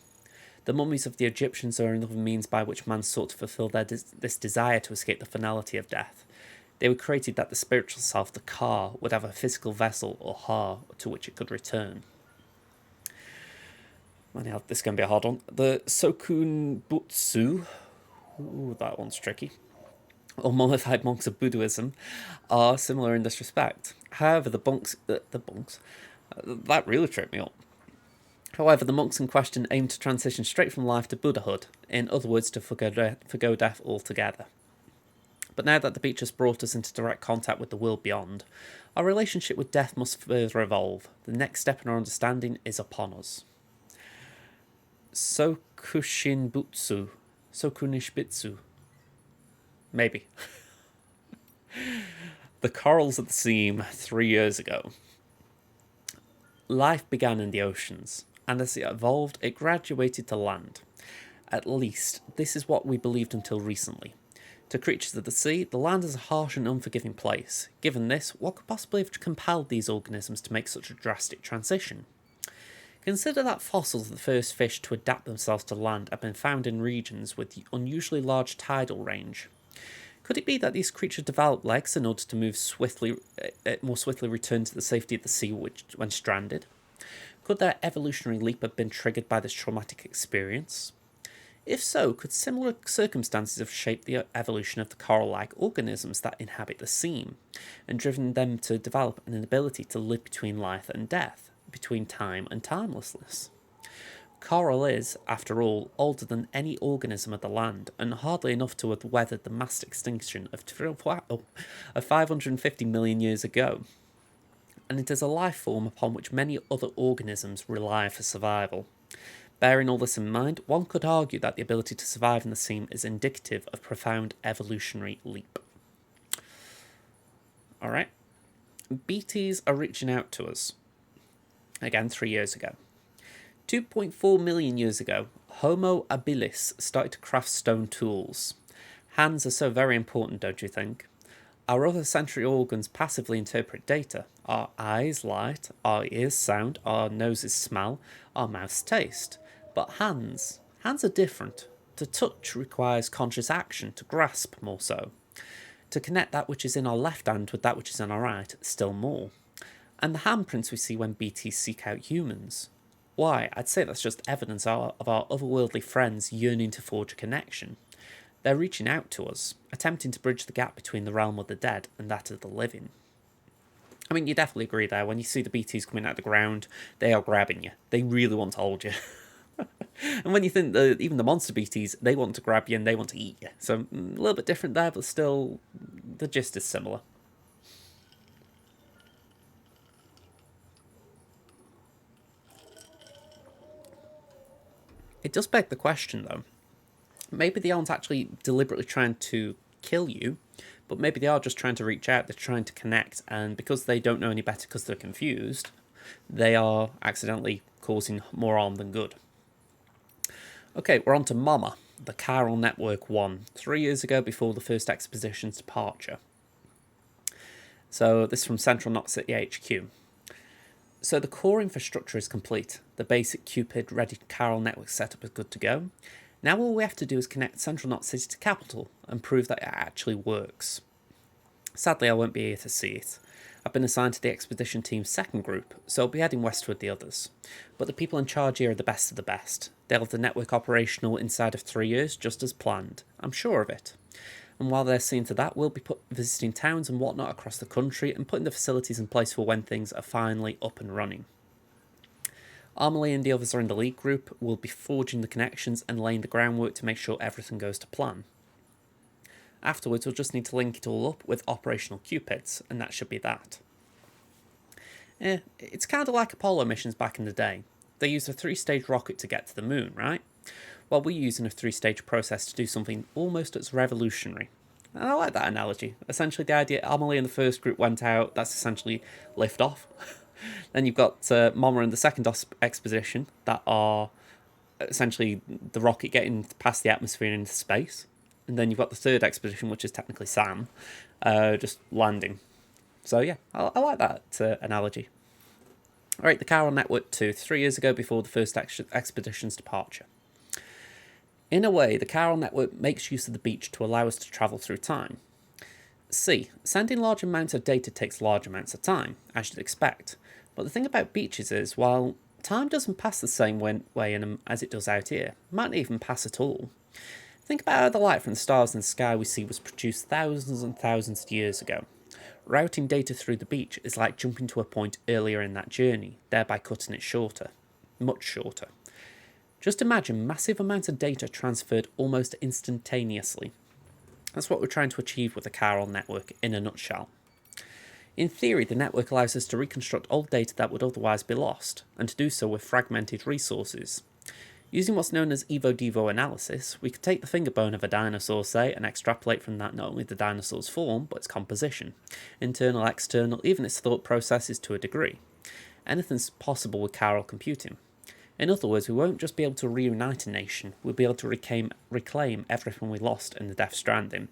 The mummies of the Egyptians are another means by which man sought to fulfill this desire to escape the finality of death. They were created that the spiritual self, the Ka, would have a physical vessel, or Ha, to which it could return. Anyhow, this is going to be a hard one. The Sokunbutsu, ooh, that one's tricky, or mummified monks of Buddhism, are similar in this respect. However, the monks, that really tripped me up. However, the monks in question aim to transition straight from life to Buddhahood, in other words, to forgo death altogether. But now that the beach has brought us into direct contact with the world beyond, our relationship with death must further evolve. The next step in our understanding is upon us. Sokunishbitsu. Maybe. The corals at the seam 3 years ago. Life began in the oceans, and as it evolved, it graduated to land. At least, this is what we believed until recently. To creatures of the sea, the land is a harsh and unforgiving place. Given this, what could possibly have compelled these organisms to make such a drastic transition? Consider that fossils of the first fish to adapt themselves to land have been found in regions with unusually large tidal range. Could it be that these creatures developed legs in order to more swiftly return to the safety of the sea when stranded? Could their evolutionary leap have been triggered by this traumatic experience? If so, could similar circumstances have shaped the evolution of the coral-like organisms that inhabit the seam, and driven them to develop an ability to live between life and death, between time and timelessness? Coral is, after all, older than any organism of the land, and hardly enough to have weathered the mass extinction of 550 million years ago. And it is a life form upon which many other organisms rely for survival. Bearing all this in mind, one could argue that the ability to survive in the seam is indicative of profound evolutionary leap. Alright. BTs are reaching out to us. Again, 3 years ago. 2.4 million years ago, Homo habilis started to craft stone tools. Hands are so very important, don't you think? Our other sensory organs passively interpret data. Our eyes light, our ears sound, our noses smell, our mouths taste. But hands are different. To touch requires conscious action, to grasp more so. To connect that which is in our left hand with that which is in our right, still more. And the handprints we see when BTs seek out humans. Why, I'd say that's just evidence of our otherworldly friends yearning to forge a connection. They're reaching out to us, attempting to bridge the gap between the realm of the dead and that of the living. I mean, you definitely agree there. When you see the BTs coming out of the ground, they are grabbing you. They really want to hold you. And when you think that even the monster BTs, they want to grab you and they want to eat you. So a little bit different there, but still, the gist is similar. It does beg the question, though. Maybe they aren't actually deliberately trying to kill you, but maybe they are just trying to reach out, they're trying to connect, and because they don't know any better because they're confused, they are accidentally causing more harm than good. Okay, we're on to Mama, the Chiral Network 1, 3 years ago before the first expedition's departure. So this is from Central Knot City HQ. So the core infrastructure is complete. The basic Cupid-ready chiral network setup is good to go. Now all we have to do is connect Central Knot City to Capital and prove that it actually works. Sadly, I won't be here to see it. I've been assigned to the expedition team's second group, so I'll be heading west with the others. But the people in charge here are the best of the best. They'll have the network operational inside of 3 years, just as planned. I'm sure of it. And while they're seeing to that, we'll be visiting towns and whatnot across the country and putting the facilities in place for when things are finally up and running. Amelie and the others are in the lead group. We'll be forging the connections and laying the groundwork to make sure everything goes to plan. Afterwards, we'll just need to link it all up with operational Cupids, and that should be that. It's kind of like Apollo missions back in the day. They used a 3-stage rocket to get to the moon, right? Well, we're using a 3-stage process to do something almost as revolutionary. And I like that analogy. Essentially, the idea Amelie and the first group went out, that's essentially lift off. Then you've got Mama and the second expedition that are essentially the rocket getting past the atmosphere and into space. And then you've got the third expedition, which is technically Sam, just landing. So yeah, I like that analogy. Alright, the Chiral Network 2, 3 years ago before the first expedition's departure. In a way, the Chiral Network makes use of the beach to allow us to travel through time. C. Sending large amounts of data takes large amounts of time, as you'd expect. But the thing about beaches is, while time doesn't pass the same way in them as it does out here, it might not even pass at all. Think about how the light from the stars in the sky we see was produced thousands and thousands of years ago. Routing data through the beach is like jumping to a point earlier in that journey, thereby cutting it shorter. Much shorter. Just imagine massive amounts of data transferred almost instantaneously. That's what we're trying to achieve with the Chiral network in a nutshell. In theory, the network allows us to reconstruct old data that would otherwise be lost, and to do so with fragmented resources. Using what's known as Evo-Devo analysis, we could take the finger bone of a dinosaur, say, and extrapolate from that not only the dinosaur's form, but its composition, internal, external, even its thought processes to a degree. Anything's possible with chiral computing. In other words, we won't just be able to reunite a nation, we'll be able to reclaim everything we lost in the Death Stranding.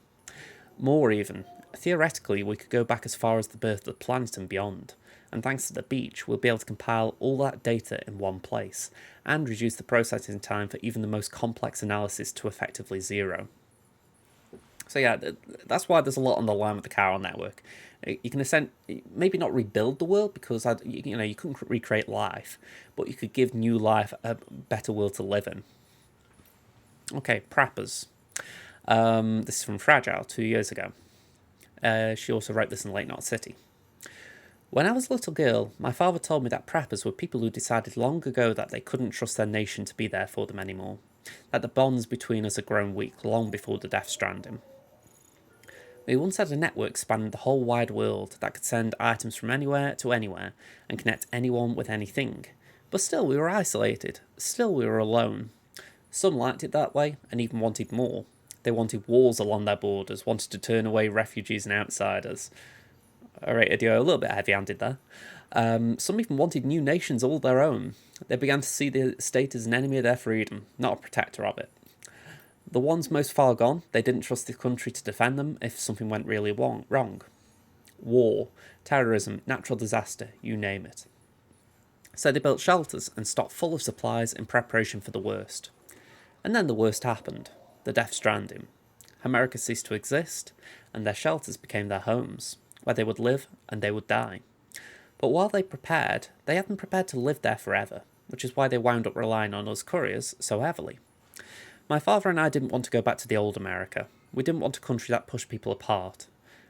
More even, theoretically we could go back as far as the birth of the planet and beyond, and thanks to the beach we'll be able to compile all that data in one place, and reduce the processing time for even the most complex analysis to effectively zero. So yeah, that's why there's a lot on the line with the Chiral network. You can maybe not rebuild the world because you couldn't recreate life, but you could give new life a better world to live in. Okay, preppers. This is from Fragile 2 years ago. She also wrote this in Late Knot City. When I was a little girl, my father told me that preppers were people who decided long ago that they couldn't trust their nation to be there for them anymore, that the bonds between us had grown weak long before the death stranding. We once had a network spanning the whole wide world that could send items from anywhere to anywhere and connect anyone with anything, but still we were isolated, still we were alone. Some liked it that way and even wanted more. They wanted walls along their borders, wanted to turn away refugees and outsiders. Alright, Idio, a little bit heavy-handed there. Some even wanted new nations all their own. They began to see the state as an enemy of their freedom, not a protector of it. The ones most far gone, they didn't trust the country to defend them if something went really wrong. War, terrorism, natural disaster, you name it. So they built shelters and stocked full of supplies in preparation for the worst. And then the worst happened, the death stranding. America ceased to exist, and their shelters became their homes, where they would live and they would die. But while they prepared, they hadn't prepared to live there forever, which is why they wound up relying on us couriers so heavily. My father and I didn't want to go back to the old America. We didn't want a country that pushed people apart.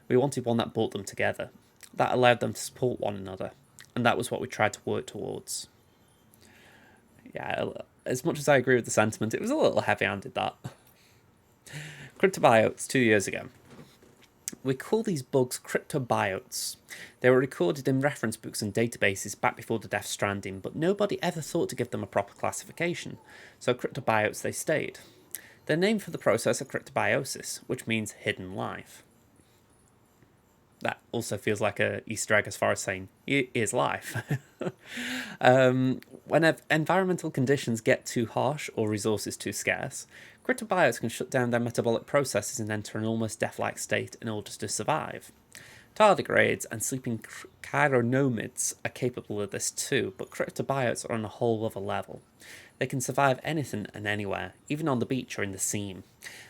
We wanted one that brought them together, that allowed them to support one another, and that was what we tried to work towards. Yeah, as much as I agree with the sentiment, it was a little heavy-handed, that. Cryptobiotes 2 years ago. We call these bugs cryptobiotes. They were recorded in reference books and databases back before the death stranding, but nobody ever thought to give them a proper classification, so cryptobiotes they stayed. Their name for the process is cryptobiosis, which means hidden life. That also feels like a Easter egg as far as saying, here's life. When environmental conditions get too harsh or resources too scarce, cryptobiotes can shut down their metabolic processes and enter an almost death-like state in order to survive. Tardigrades and sleeping chironomids are capable of this too, but cryptobiotes are on a whole other level. They can survive anything and anywhere, even on the beach or in the sea,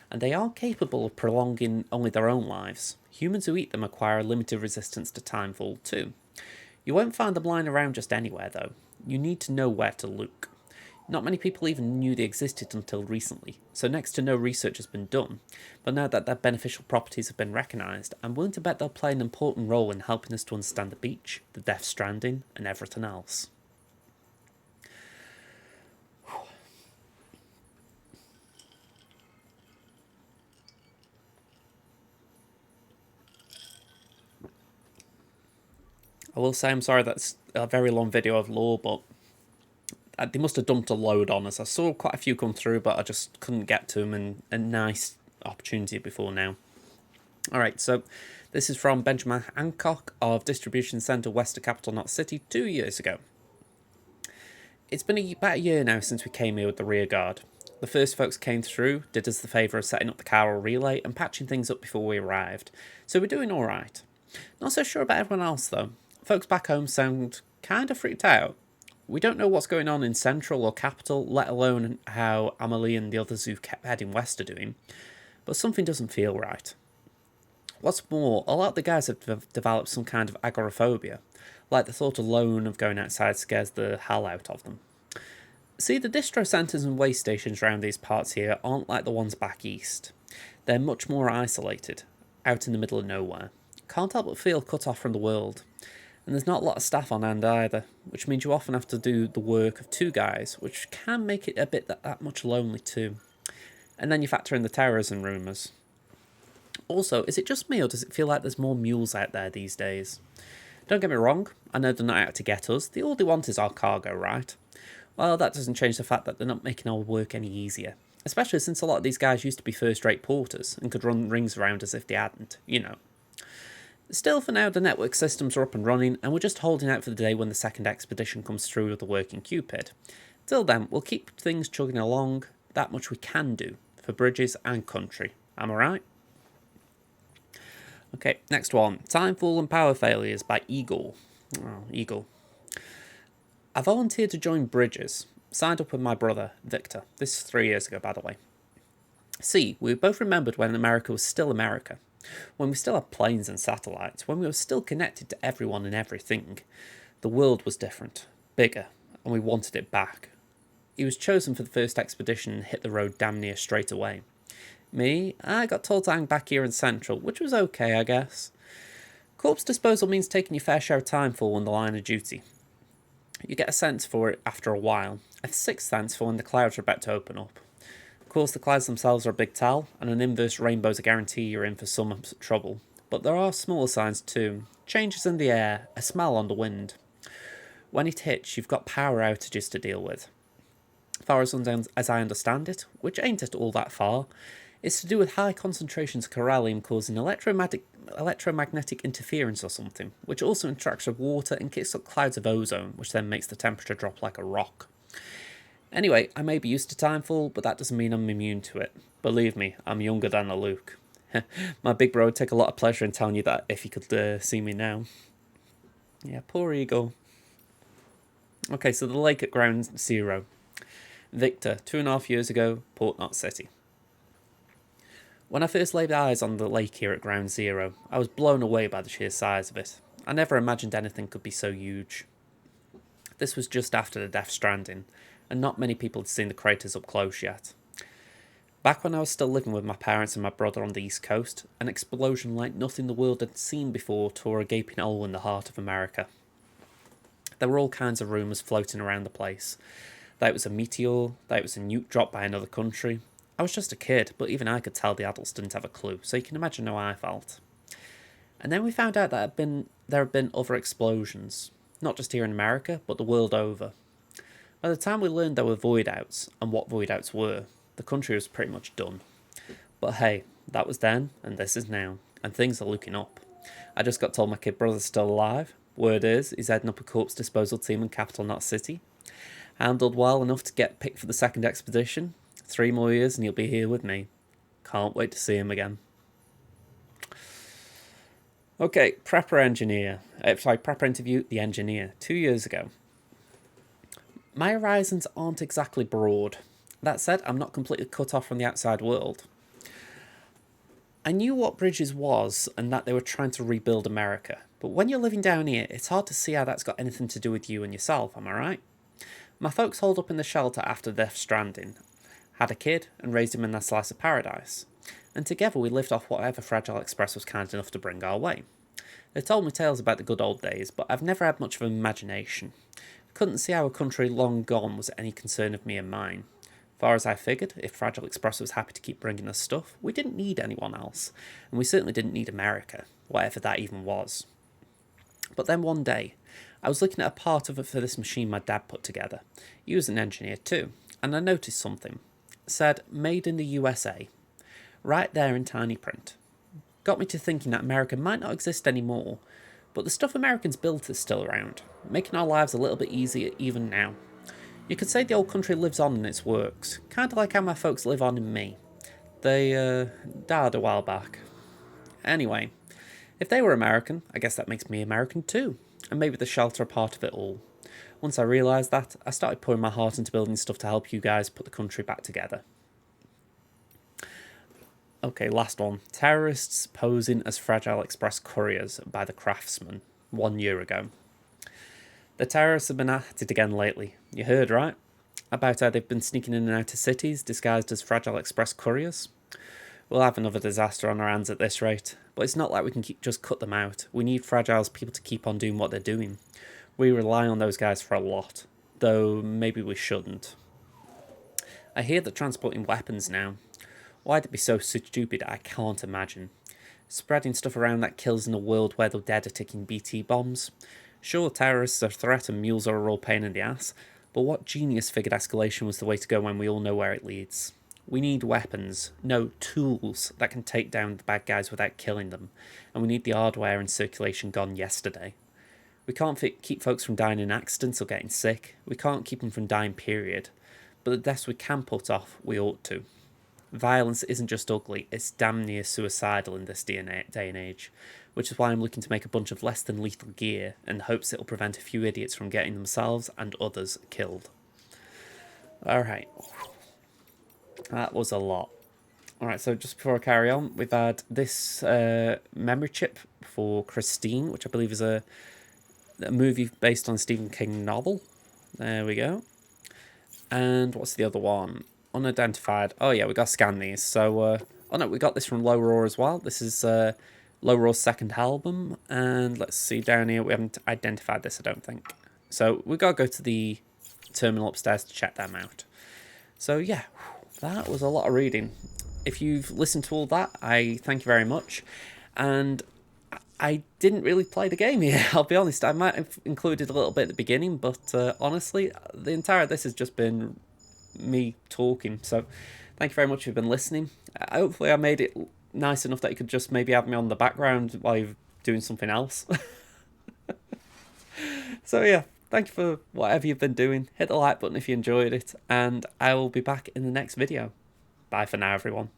and they are capable of prolonging only their own lives. Humans who eat them acquire a limited resistance to timefall too. You won't find them lying around just anywhere though. You need to know where to look. Not many people even knew they existed until recently, so next to no research has been done, but now that their beneficial properties have been recognised, I'm willing to bet they'll play an important role in helping us to understand the beach, the death stranding, and everything else. I will say I'm sorry that's a very long video of lore, but they must have dumped a load on us. I saw quite a few come through, but I just couldn't get to them, and a nice opportunity before now. Alright, so this is from Benjamin Hancock of Distribution Centre West of Capital Knot City 2 years ago. It's been about a year now since we came here with the rear guard. The first folks came through, did us the favour of setting up the carol relay and patching things up before we arrived, so we're doing alright. Not so sure about everyone else though. Folks back home sound kind of freaked out. We don't know what's going on in Central or Capital, let alone how Amelie and the others who kept heading west are doing, but something doesn't feel right. What's more, a lot of the guys have developed some kind of agoraphobia, like the thought alone of going outside scares the hell out of them. See, the distro centres and way stations around these parts here aren't like the ones back east. They're much more isolated, out in the middle of nowhere. Can't help but feel cut off from the world. And there's not a lot of staff on hand either, which means you often have to do the work of two guys, which can make it a bit that much lonely too. And then you factor in the terrorism rumours. Also, is it just me or does it feel like there's more mules out there these days? Don't get me wrong, I know they're not out to get us, all they want is our cargo, right? Well, that doesn't change the fact that they're not making our work any easier, especially since a lot of these guys used to be first-rate porters and could run rings around as if they hadn't, you know. Still, for now, the network systems are up and running, and we're just holding out for the day when the second expedition comes through with the working Cupid. Till then, we'll keep things chugging along, that much we can do, for bridges and country. Am I right? Okay, next one. Timefall and Power Failures by Eagle. Oh, Eagle. I volunteered to join Bridges. Signed up with my brother, Victor. This is 3 years ago, by the way. See, we both remembered when America was still America. When we still had planes and satellites. When we were still connected to everyone and everything. The world was different. Bigger. And we wanted it back. He was chosen for the first expedition and hit the road damn near straight away. Me, I got told to hang back here in Central, which was okay, I guess. Corpse disposal means taking your fair share of time for on the line of duty. You get a sense for it after a while, a sixth sense for when the clouds are about to open up. Of course, the clouds themselves are a big tell, and an inverse rainbow's a guarantee you're in for some trouble. But there are smaller signs too. Changes in the air, a smell on the wind. When it hits, you've got power outages to deal with. Far as I understand it, which ain't at all that far, it's to do with high concentrations of corallium causing electromagnetic interference or something, which also interacts with water and kicks up clouds of ozone, which then makes the temperature drop like a rock. Anyway, I may be used to timefall, but that doesn't mean I'm immune to it. Believe me, I'm younger than a Luke. My big bro would take a lot of pleasure in telling you that if he could see me now. Yeah, poor Eagle. Okay, so the lake at Ground Zero. Victor, 2.5 years ago, Port Knot City. When I first laid eyes on the lake here at Ground Zero, I was blown away by the sheer size of it. I never imagined anything could be so huge. This was just after the Death Stranding, and not many people had seen the craters up close yet. Back when I was still living with my parents and my brother on the East Coast, an explosion like nothing the world had seen before tore a gaping hole in the heart of America. There were all kinds of rumours floating around the place. That it was a meteor, that it was a nuke dropped by another country. I was just a kid, but even I could tell the adults didn't have a clue, so you can imagine how I felt. And then we found out that there had been other explosions, not just here in America, but the world over. By the time we learned there were void outs, and what void outs were, the country was pretty much done. But hey, that was then, and this is now, and things are looking up. I just got told my kid brother's still alive. Word is, he's heading up a corpse disposal team in Capital Knot City. Handled well enough to get picked for the second expedition. 3 more years and he'll be here with me. Can't wait to see him again. Okay, Prepper interview, the engineer, 2 years ago. My horizons aren't exactly broad. That said, I'm not completely cut off from the outside world. I knew what Bridges was and that they were trying to rebuild America, but when you're living down here, it's hard to see how that's got anything to do with you and yourself, am I right? My folks holed up in the shelter after Death Stranding, had a kid, and raised him in their slice of paradise. And together we lived off whatever Fragile Express was kind enough to bring our way. They told me tales about the good old days, but I've never had much of an imagination. I couldn't see how a country long gone was any concern of me and mine. Far as I figured, if Fragile Express was happy to keep bringing us stuff, we didn't need anyone else, and we certainly didn't need America, whatever that even was. But then one day, I was looking at a part of it for this machine my dad put together. He was an engineer too, and I noticed something. It said, made in the USA. Right there in tiny print. Got me to thinking that America might not exist anymore, but the stuff Americans built is still around, making our lives a little bit easier even now. You could say the old country lives on in its works, kinda like how my folks live on in me. They, died a while back. Anyway, if they were American, I guess that makes me American too, and maybe the shelter a part of it all. Once I realised that, I started pouring my heart into building stuff to help you guys put the country back together. Okay, last one. Terrorists posing as Fragile Express couriers by the Craftsman 1 year ago. The terrorists have been at it again lately. You heard, right? About how they've been sneaking in and out of cities disguised as Fragile Express couriers. We'll have another disaster on our hands at this rate, but it's not like we can just cut them out. We need Fragile's people to keep on doing what they're doing. We rely on those guys for a lot, though maybe we shouldn't. I hear they're transporting weapons now. Why'd it be so stupid, I can't imagine. Spreading stuff around that kills in a world where the dead are ticking BT bombs. Sure, terrorists are a threat and mules are a real pain in the ass, but what genius figured escalation was the way to go when we all know where it leads? We need weapons, no, tools that can take down the bad guys without killing them, and we need the hardware in circulation gone yesterday. We can't keep folks from dying in accidents or getting sick. We can't keep them from dying, period. But the deaths we can put off, we ought to. Violence isn't just ugly, it's damn near suicidal in this day and age, which is why I'm looking to make a bunch of less than lethal gear in hopes it'll prevent a few idiots from getting themselves and others killed. Alright. That was a lot. Alright, so just before I carry on, we've had this memory chip for Christine, which I believe is a movie based on a Stephen King novel. There we go. And what's the other one? Unidentified. Oh yeah, we got to scan these. So, oh no, we got this from Low Roar as well. This is Low Roar's second album. And let's see down here. We haven't identified this, I don't think. So we got to go to the terminal upstairs to check them out. So yeah, that was a lot of reading. If you've listened to all that, I thank you very much. And I didn't really play the game here, I'll be honest. I might have included a little bit at the beginning, but honestly, the entire this has just been me talking. So thank you very much if you've been listening. Hopefully I made it nice enough that you could just maybe have me on the background while you're doing something else. So yeah, thank you for whatever you've been doing. Hit the like button if you enjoyed it, and I will be back in the next video. Bye for now, everyone.